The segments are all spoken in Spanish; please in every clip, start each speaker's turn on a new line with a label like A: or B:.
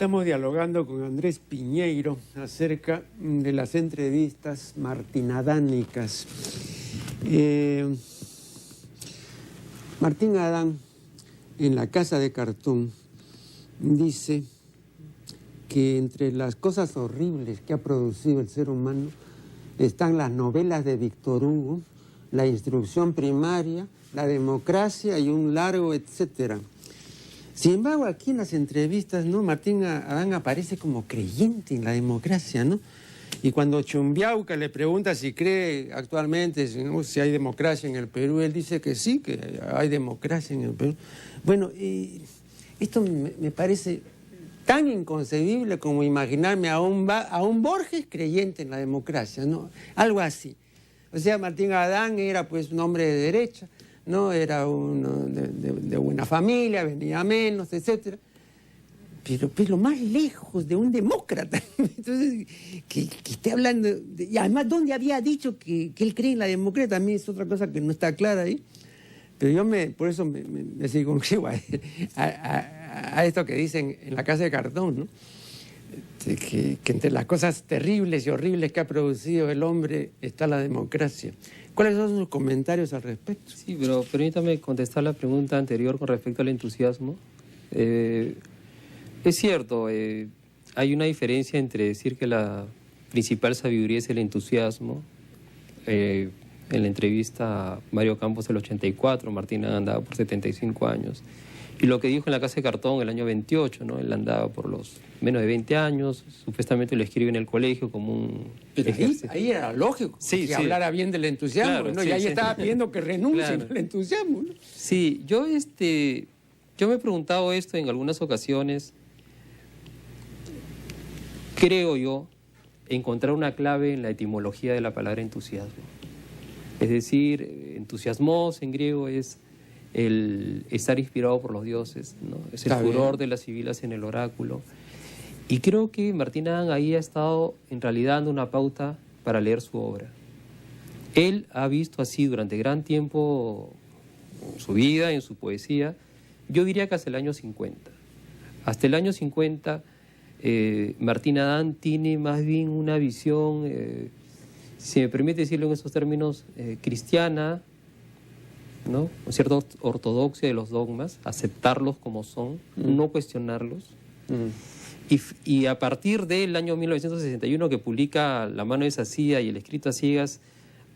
A: Estamos dialogando con Andrés Piñeiro acerca de las entrevistas martinadánicas. Martín Adán, en La Casa de Cartón, dice que entre las cosas horribles que ha producido el ser humano están las novelas de Víctor Hugo, la instrucción primaria, la democracia y un largo etcétera. Sin embargo, aquí en las entrevistas, ¿no?, Martín Adán aparece como creyente en la democracia, ¿no? Y cuando Chumbiauca le pregunta si cree actualmente si hay democracia en el Perú, él dice que sí, que hay democracia en el Perú. Bueno, esto me parece tan inconcebible como imaginarme a un Borges creyente en la democracia, ¿no? Algo así. O sea, Martín Adán era pues un hombre de derecha, ¿no? Era uno de buena familia, venía menos, etcétera. Pero más lejos de un demócrata. Entonces, que esté hablando... y además, ¿dónde había dicho que él cree en la democracia? También es otra cosa que no está clara ahí. Pero yo por eso me circunscribo a esto que dicen en La Casa de Cartón, ¿no? Que entre las cosas terribles y horribles que ha producido el hombre está la democracia. ¿Cuáles son sus comentarios al respecto?
B: Sí, pero permítame contestar la pregunta anterior con respecto al entusiasmo. Es cierto, hay una diferencia entre decir que la principal sabiduría es el entusiasmo. En la entrevista a Mario Campos del 84, Martín andaba por 75 años. Y lo que dijo en La Casa de Cartón el año 28, ¿no? Él andaba por los menos de 20 años, supuestamente lo escribe en el colegio como un...
A: Pero ahí era lógico, que
B: sí,
A: hablara bien del entusiasmo,
B: claro,
A: ¿no?
B: sí,
A: Y ahí
B: sí.
A: estaba pidiendo que renuncien
B: Claro.
A: al entusiasmo, ¿no?
B: Sí, yo me he preguntado esto en algunas ocasiones. Creo yo encontrar una clave en la etimología de la palabra entusiasmo. Es decir, entusiasmos en griego es el estar inspirado por los dioses, ¿no? Es el furor de las sibilas en el oráculo. Y creo que Martín Adán ahí ha estado en realidad dando una pauta para leer su obra. Él ha visto así durante gran tiempo en su vida, en su poesía, yo diría que hasta el año 50. Hasta el año 50, Martín Adán tiene más bien una visión, si me permite decirlo en esos términos, cristiana, ¿no? Cierta ortodoxia de los dogmas, aceptarlos como son, no cuestionarlos. Y a partir del año 1961, que publica La mano de Sacía y El escrito a ciegas,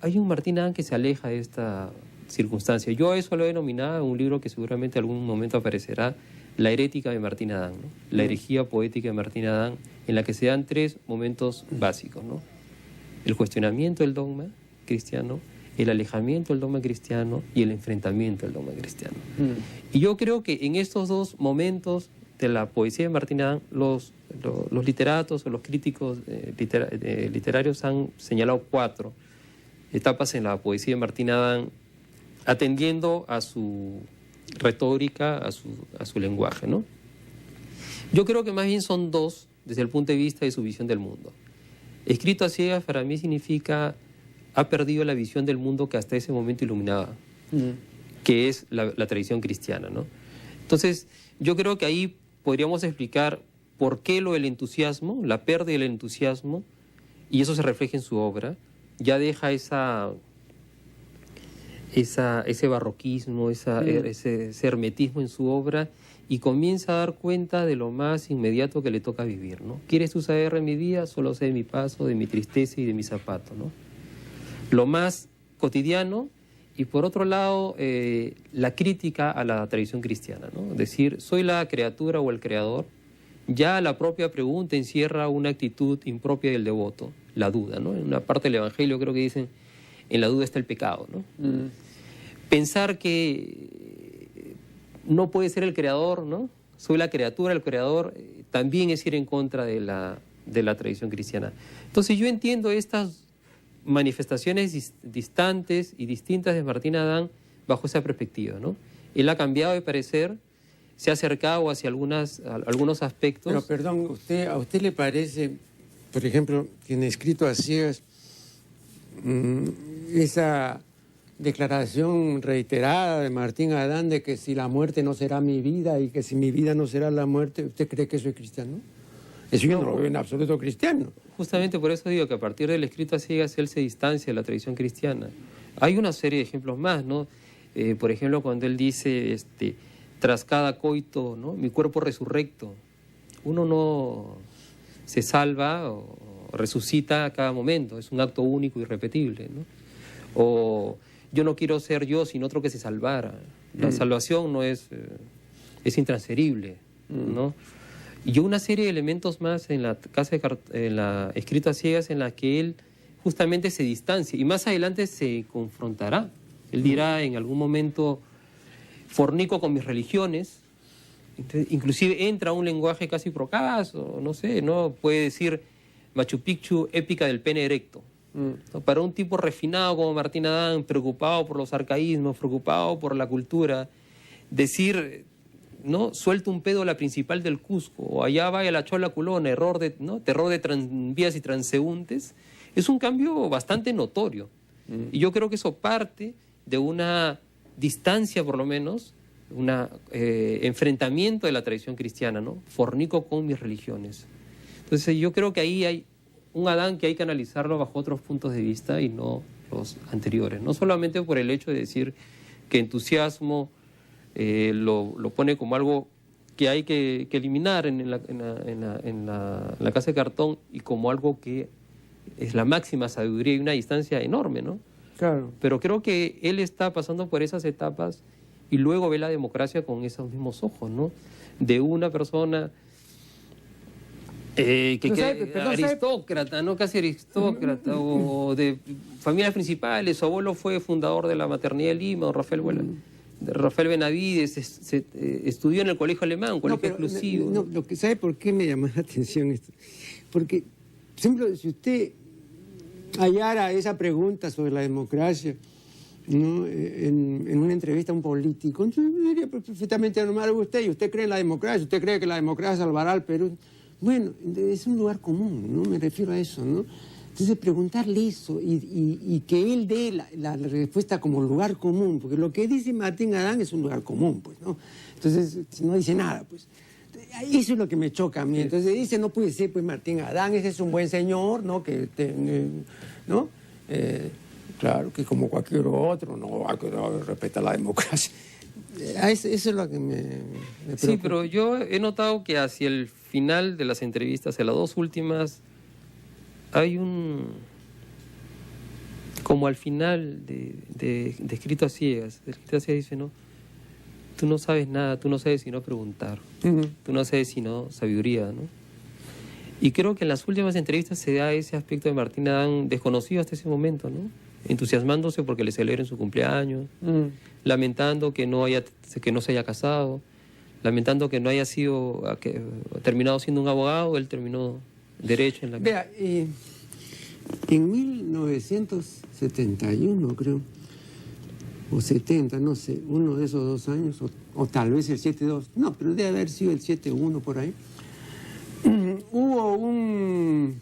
B: hay un Martín Adán que se aleja de esta circunstancia. Yo a eso lo he denominado un libro que seguramente algún momento aparecerá, La herética de Martín Adán, ¿no? La herejía poética de Martín Adán, en la que se dan tres momentos básicos, ¿no? El cuestionamiento del dogma cristiano, el alejamiento del dogma cristiano y el enfrentamiento del dogma cristiano. Y yo creo que en estos dos momentos de la poesía de Martín Adán, los literatos o los críticos literarios han señalado 4 etapas en la poesía de Martín Adán, atendiendo a su retórica, a su lenguaje, ¿no? Yo creo que más bien son 2 desde el punto de vista de su visión del mundo. Escrito a ciegas para mí significa ha perdido la visión del mundo que hasta ese momento iluminaba, que es la tradición cristiana, ¿no? Entonces, yo creo que ahí podríamos explicar por qué lo del entusiasmo, la pérdida del entusiasmo, y eso se refleja en su obra, ya deja ese barroquismo, ese hermetismo en su obra, y comienza a dar cuenta de lo más inmediato que le toca vivir, ¿no? ¿Quieres tú saber de mi día? Solo sé de mi paso, de mi tristeza y de mi zapato, ¿no? Lo más cotidiano, y por otro lado, la crítica a la tradición cristiana, ¿no? Es decir, ¿soy la criatura o el creador? Ya la propia pregunta encierra una actitud impropia del devoto, la duda, ¿no? En una parte del Evangelio creo que dicen, en la duda está el pecado, ¿no? Pensar que no puede ser el creador, ¿no? Soy la criatura, el creador, también es ir en contra de la tradición cristiana. Entonces yo entiendo estas manifestaciones distantes y distintas de Martín Adán bajo esa perspectiva, ¿no? Él ha cambiado de parecer, se ha acercado hacia algunos aspectos.
A: Pero perdón, ¿a usted le parece, por ejemplo, que en Escrito a ciegas, esa declaración reiterada de Martín Adán de que si la muerte no será mi vida y que si mi vida no será la muerte, ¿usted cree que eso es cristiano? Eso yo no lo veo en absoluto cristiano.
B: Justamente por eso digo que a partir del escrito a ciegas él se distancia de la tradición cristiana. Hay una serie de ejemplos más, ¿no? Por ejemplo, cuando él dice, tras cada coito, ¿no? Mi cuerpo resurrecto. Uno no se salva o resucita a cada momento, es un acto único y irrepetible, ¿no? O yo no quiero ser yo, sino otro que se salvara. La salvación no es intransferible, ¿no? Y una serie de elementos más en la escrito a ciegas en la que él justamente se distancia y más adelante se confrontará. Él dirá en algún momento, fornico con mis religiones. Entonces, inclusive entra un lenguaje casi procaso, no sé, ¿no? Puede decir Machu Picchu, épica del pene erecto. ¿No? Para un tipo refinado como Martín Adán, preocupado por los arcaísmos, preocupado por la cultura, decir, ¿no? Suelta un pedo la principal del Cusco, o allá vaya la chola culona, ¿no? Terror de tranvías y transeúntes, es un cambio bastante notorio. Y yo creo que eso parte de una distancia, por lo menos, un enfrentamiento de la tradición cristiana, ¿no? Fornico con mis religiones. Entonces yo creo que ahí hay un Adán que hay que analizarlo bajo otros puntos de vista y no los anteriores. No solamente por el hecho de decir que entusiasmo lo pone como algo que hay que eliminar en la casa de cartón y como algo que es la máxima sabiduría y una distancia enorme, ¿no?
A: Claro.
B: Pero creo que él está pasando por esas etapas y luego ve la democracia con esos mismos ojos, ¿no? De una persona aristócrata, ¿no? Casi aristócrata, o de familias principales. Su abuelo fue fundador de la Maternidad de Lima, Rafael Benavides, estudió en el colegio alemán, un colegio exclusivo.
A: No, ¿sabe por qué me llamó la atención esto? Porque, por ejemplo, si usted hallara esa pregunta sobre la democracia, ¿no? en una entrevista a un político, yo diría perfectamente normal, usted cree en la democracia, usted cree que la democracia salvará al Perú. Bueno, es un lugar común, ¿no? Me refiero a eso, ¿no? Entonces, preguntarle eso y que él dé la respuesta como lugar común, porque lo que dice Martín Adán es un lugar común, pues, ¿no? Entonces, no dice nada, pues. Eso es lo que me choca a mí. Entonces dice, no puede ser, pues, Martín Adán, ese es un buen señor, ¿no? ¿No? Claro, que como cualquier otro, no hay que respetar la democracia. Eso es lo que me preocupa.
B: Sí, pero yo he notado que hacia el final de las entrevistas, en las dos últimas, hay como al final de escrito a ciegas, dice, ¿no? Tú no sabes nada, tú no sabes sino preguntar, tú no sabes sino sabiduría, ¿no? Y creo que en las últimas entrevistas se da ese aspecto de Martín Adán desconocido hasta ese momento, ¿no? Entusiasmándose porque le celebren su cumpleaños, lamentando que no se haya casado, lamentando que no haya terminado siendo un abogado, él terminó derecho en la...
A: Vea, en 1971, creo, o 70, no sé, uno de esos 2 años, o tal vez el 72, no, pero debe haber sido el 71 por ahí, hubo un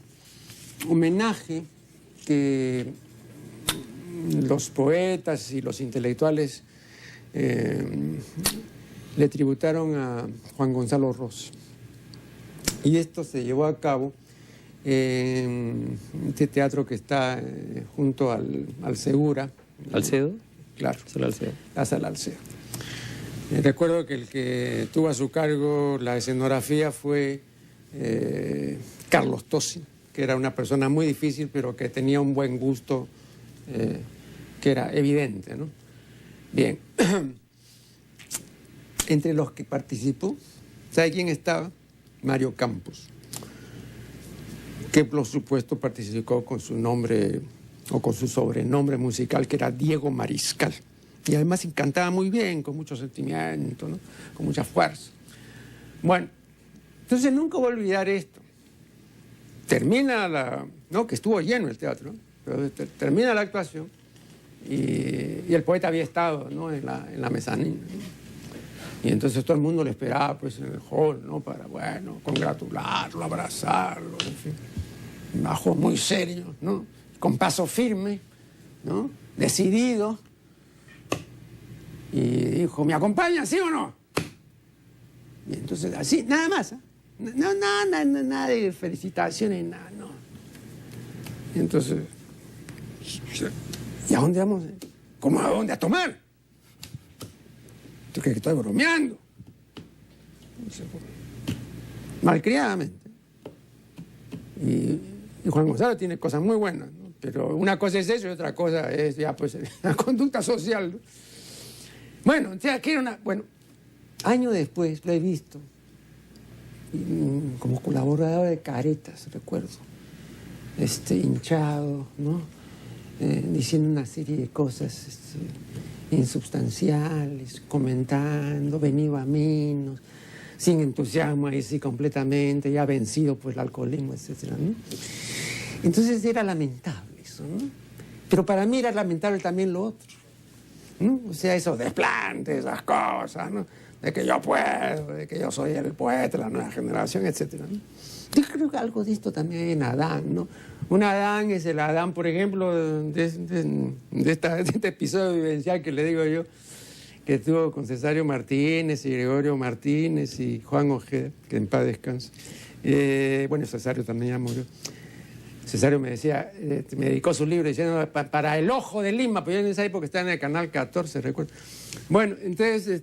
A: homenaje que los poetas y los intelectuales le tributaron a Juan Gonzalo Ross. Y esto se llevó a cabo en este teatro que está junto al Segura.
B: ¿Alcedo?
A: Claro.
B: La
A: Sala Alcedo. Recuerdo que el que tuvo a su cargo la escenografía fue Carlos Tosi, que era una persona muy difícil, pero que tenía un buen gusto que era evidente, ¿no? Bien. Entre los que participó, ¿sabe quién estaba? Mario Campos, que por supuesto participó con su nombre o con su sobrenombre musical, que era Diego Mariscal. Y además cantaba muy bien, con mucho sentimiento, ¿no? Con mucha fuerza. Bueno, entonces nunca voy a olvidar esto. Termina no, que estuvo lleno el teatro, ¿no? Pero termina la actuación y el poeta había estado, ¿no? en la mezanina, ¿no? Y entonces todo el mundo le esperaba, pues, en el hall, ¿no? Para, bueno, congratularlo, abrazarlo, en fin. Bajó muy serio, ¿no? Con paso firme, ¿no? Decidido. Y dijo, ¿me acompaña, sí o no? Y entonces, así, nada más, ¿eh? Nada de felicitaciones, nada, no. Entonces, ¿y a dónde vamos? ¿Cómo a dónde? ¿A tomar? ¿Tú crees que estoy bromeando? Malcriadamente. Y Juan Gonzalo tiene cosas muy buenas, ¿no? Pero una cosa es eso y otra cosa es ya pues la conducta social, ¿no? Bueno, o sea, que era una... Bueno, años después lo he visto como colaborador de Caretas, recuerdo, hinchado, ¿no? Diciendo una serie de cosas insubstanciales, comentando, venido a menos, sin entusiasmo ahí sí completamente, ya vencido por el alcoholismo, etcétera, ¿no? Entonces era lamentable eso, ¿no? Pero para mí era lamentable también lo otro, ¿no? O sea, esos desplantes, esas cosas, ¿no? De que yo puedo, de que yo soy el poeta, la nueva generación, etcétera, ¿no? Yo creo que algo de esto también hay en Adán, ¿no? Un Adán es el Adán, por ejemplo, de este episodio vivencial que le digo yo, que tuvo con Cesario Martínez y Gregorio Martínez y Juan Ojeda, que en paz descanse. Bueno, Cesario también ya murió. Cesario me decía, me dedicó su libro diciendo para el ojo de Lima, pero yo en esa época estaba en el canal 14, recuerdo. Bueno, entonces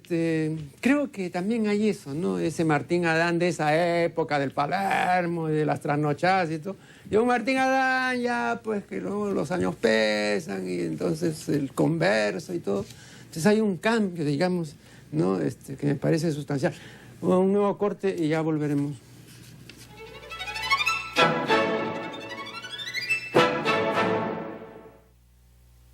A: creo que también hay eso, ¿no? Ese Martín Adán de esa época, del Palermo, de las trasnochadas y todo. Y un Martín Adán ya, pues que luego los años pesan y entonces el converso y todo. Entonces hay un cambio, digamos, ¿no? Que me parece sustancial. Un nuevo corte y ya volveremos.